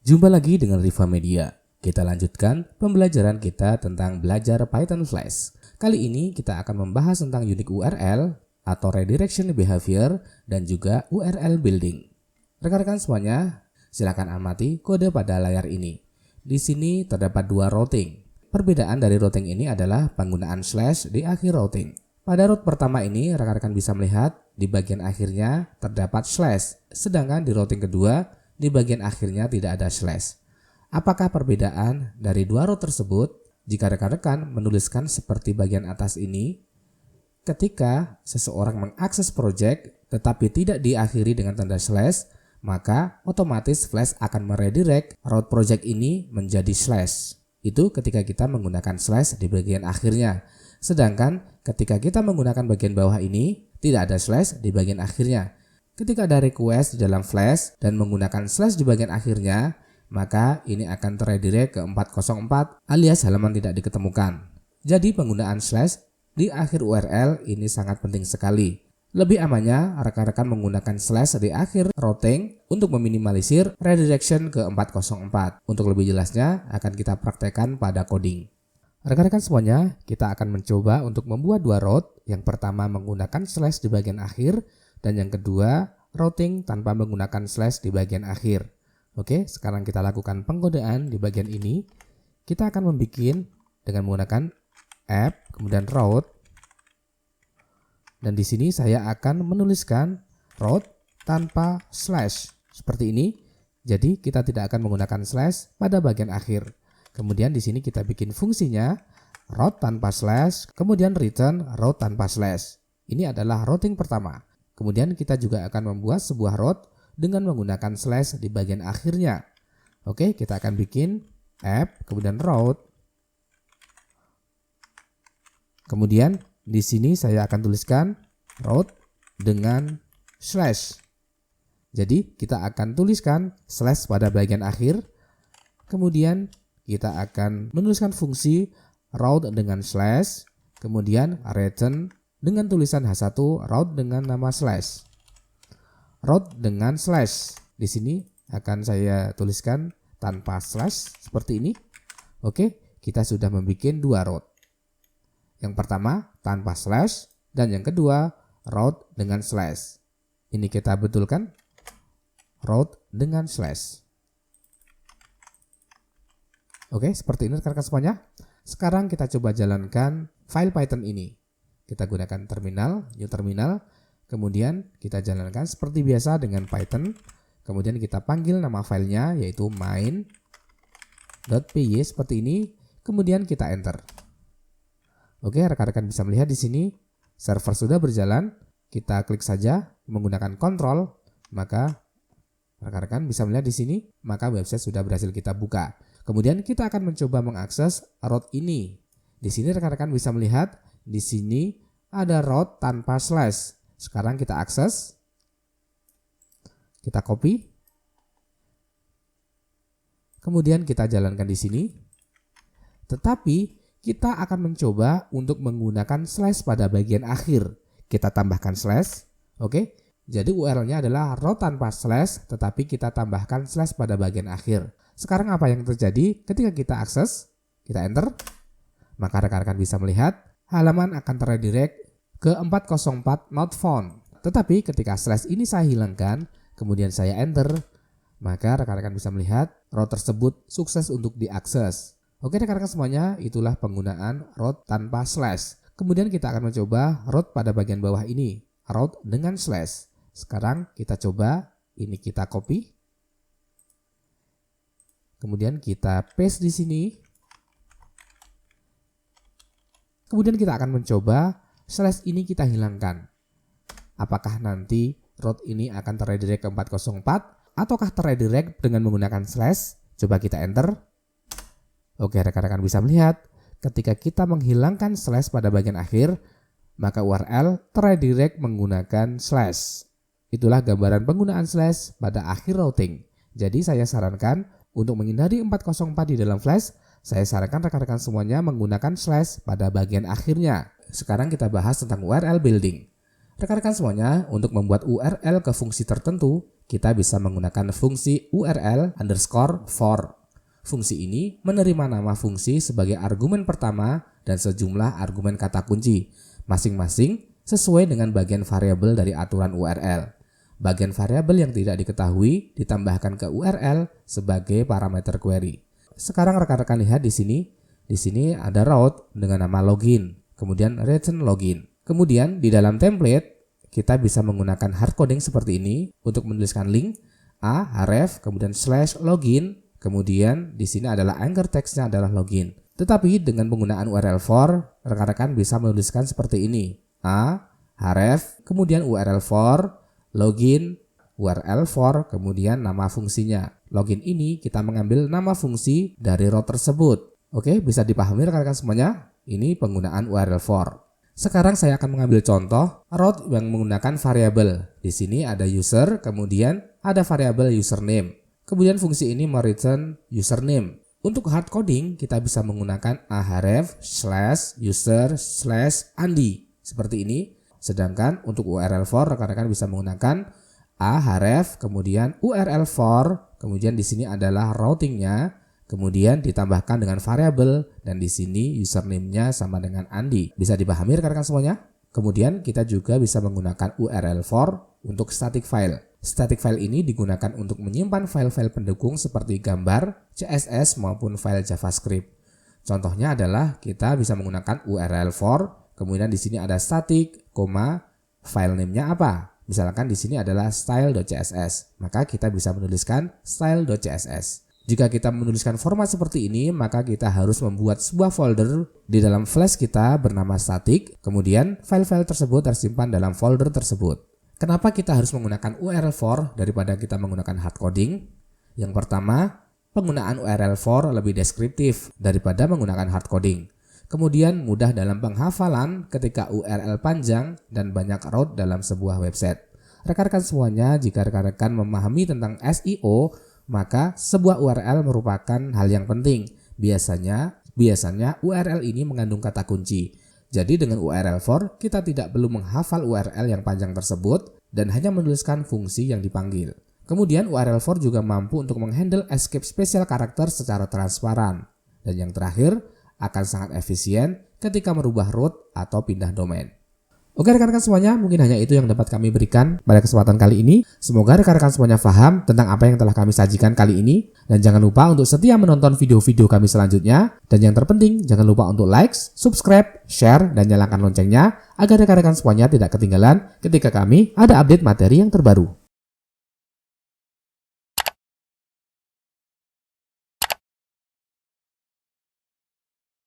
Jumpa lagi dengan Riva Media. Kita lanjutkan pembelajaran kita tentang belajar Python Flash. Kali ini kita akan membahas tentang unique URL atau redirection behavior dan juga URL building. Rekan-rekan semuanya, silakan amati kode pada layar ini. Di sini terdapat dua routing. Perbedaan dari routing ini adalah penggunaan slash di akhir routing. Pada route pertama ini, rekan-rekan bisa melihat di bagian akhirnya terdapat slash, sedangkan di routing kedua di bagian akhirnya tidak ada slash. Apakah perbedaan dari dua route tersebut? Jika rekan-rekan menuliskan seperti bagian atas ini, ketika seseorang mengakses project tetapi tidak diakhiri dengan tanda slash, maka otomatis Flash akan meredirect route project ini menjadi slash. Itu ketika kita menggunakan slash di bagian akhirnya. Sedangkan ketika kita menggunakan bagian bawah ini, tidak ada slash di bagian akhirnya. Ketika ada request di dalam Flash dan menggunakan slash di bagian akhirnya, maka ini akan terredirect ke 404 alias halaman tidak diketemukan. Jadi penggunaan slash di akhir URL ini sangat penting sekali. Lebih amannya rekan-rekan menggunakan slash di akhir routing untuk meminimalisir redirection ke 404. Untuk lebih jelasnya akan kita praktekkan pada coding. Rekan-rekan semuanya, kita akan mencoba untuk membuat dua route. Yang pertama menggunakan slash di bagian akhir dan yang kedua routing tanpa menggunakan slash di bagian akhir. Oke, sekarang kita lakukan pengkodaan di bagian ini. Kita akan membuat dengan menggunakan app, kemudian route. Dan di sini saya akan menuliskan route tanpa slash seperti ini. Jadi kita tidak akan menggunakan slash pada bagian akhir. Kemudian di sini kita bikin fungsinya route tanpa slash, kemudian return route tanpa slash. Ini adalah routing pertama. Kemudian kita juga akan membuat sebuah route dengan menggunakan slash di bagian akhirnya. Oke, kita akan bikin app, kemudian route. Kemudian di sini saya akan tuliskan route dengan slash. Jadi kita akan tuliskan slash pada bagian akhir. Kemudian kita akan menuliskan fungsi route dengan slash. Kemudian return dengan tulisan H1 route dengan nama slash. Route dengan slash. Di sini akan saya tuliskan tanpa slash seperti ini. Oke, kita sudah membuat dua route. Yang pertama tanpa slash dan yang kedua route dengan slash. Ini kita betulkan route dengan slash. Oke, seperti ini rekan-rekan semuanya. Sekarang kita coba jalankan file Python ini. Kita gunakan terminal, new terminal. Kemudian kita jalankan seperti biasa dengan Python. Kemudian kita panggil nama filenya yaitu main.py seperti ini. Kemudian kita enter. Oke, rekan-rekan bisa melihat di sini server sudah berjalan. Kita klik saja menggunakan kontrol, maka rekan-rekan bisa melihat di sini, maka website sudah berhasil kita buka. Kemudian kita akan mencoba mengakses route ini. Di sini rekan-rekan bisa melihat di sini ada route tanpa slash. Sekarang kita akses. Kita copy. Kemudian kita jalankan di sini. Tetapi kita akan mencoba untuk menggunakan slash pada bagian akhir. Kita tambahkan slash. Oke. Jadi URL-nya adalah route tanpa slash, tetapi kita tambahkan slash pada bagian akhir. Sekarang apa yang terjadi ketika kita akses? Kita enter. Maka rekan-rekan bisa melihat halaman akan terredirect ke 404 not found. Tetapi ketika slash ini saya hilangkan, kemudian saya enter, maka rekan-rekan bisa melihat route tersebut sukses untuk diakses. Oke rekan-rekan semuanya, itulah penggunaan route tanpa slash. Kemudian kita akan mencoba route pada bagian bawah ini, route dengan slash. Sekarang kita coba, ini kita copy. Kemudian kita paste di sini. Kemudian kita akan mencoba slash ini kita hilangkan. Apakah nanti route ini akan terredirect ke 404 ataukah terredirect dengan menggunakan slash? Coba kita enter. Oke, rekan-rekan bisa melihat ketika kita menghilangkan slash pada bagian akhir, maka URL terredirect menggunakan slash. Itulah gambaran penggunaan slash pada akhir routing. Jadi saya sarankan untuk menghindari 404 di dalam Flash, saya sarankan rekan-rekan semuanya menggunakan slash pada bagian akhirnya. Sekarang kita bahas tentang URL building. Rekan-rekan semuanya, untuk membuat URL ke fungsi tertentu, kita bisa menggunakan fungsi URL_for. Fungsi ini menerima nama fungsi sebagai argumen pertama dan sejumlah argumen kata kunci, masing-masing sesuai dengan bagian variabel dari aturan URL. Bagian variabel yang tidak diketahui ditambahkan ke URL sebagai parameter query. Sekarang rekan-rekan lihat di sini. Di sini ada route dengan nama login, kemudian return login. Kemudian di dalam template kita bisa menggunakan hardcoding seperti ini untuk menuliskan link href kemudian /login. Kemudian di sini adalah anchor text-nya adalah login. Tetapi dengan penggunaan URL for, rekan-rekan bisa menuliskan seperti ini. href, kemudian URL for, login, URL for, kemudian nama fungsinya. Login ini kita mengambil nama fungsi dari route tersebut. Oke, bisa dipahami rekan-rekan semuanya? Ini penggunaan URL for. Sekarang saya akan mengambil contoh route yang menggunakan variabel. Di sini ada user, kemudian ada variabel username. Kemudian fungsi ini mereturn username. Untuk hard coding kita bisa menggunakan href /user/Andi seperti ini. Sedangkan untuk URL for rekan-rekan bisa menggunakan href kemudian URL for, kemudian di sini adalah routingnya, kemudian ditambahkan dengan variabel dan di sini username-nya sama dengan Andi. Bisa dipahami rekan-rekan semuanya? Kemudian kita juga bisa menggunakan URL for untuk static file. Static file ini digunakan untuk menyimpan file-file pendukung seperti gambar, CSS maupun file JavaScript. Contohnya adalah kita bisa menggunakan URL for, kemudian di sini ada static, file name-nya apa? Misalkan di sini adalah style.css, maka kita bisa menuliskan style.css. Jika kita menuliskan format seperti ini, maka kita harus membuat sebuah folder di dalam flash kita bernama static, kemudian file-file tersebut tersimpan dalam folder tersebut. Kenapa kita harus menggunakan URL for daripada kita menggunakan hardcoding? Yang pertama, penggunaan URL for lebih deskriptif daripada menggunakan hardcoding. Kemudian mudah dalam penghafalan ketika URL panjang dan banyak route dalam sebuah website. Rekan-rekan semuanya, jika rekan-rekan memahami tentang SEO, maka sebuah URL merupakan hal yang penting. Biasanya URL ini mengandung kata kunci. Jadi dengan URL for, kita tidak perlu menghafal URL yang panjang tersebut dan hanya menuliskan fungsi yang dipanggil. Kemudian URL for juga mampu untuk menghandle escape spesial karakter secara transparan. Dan yang terakhir, akan sangat efisien ketika merubah root atau pindah domain. Oke rekan-rekan semuanya, mungkin hanya itu yang dapat kami berikan pada kesempatan kali ini. Semoga rekan-rekan semuanya paham tentang apa yang telah kami sajikan kali ini. Dan jangan lupa untuk setia menonton video-video kami selanjutnya. Dan yang terpenting, jangan lupa untuk like, subscribe, share, dan nyalakan loncengnya agar rekan-rekan semuanya tidak ketinggalan ketika kami ada update materi yang terbaru.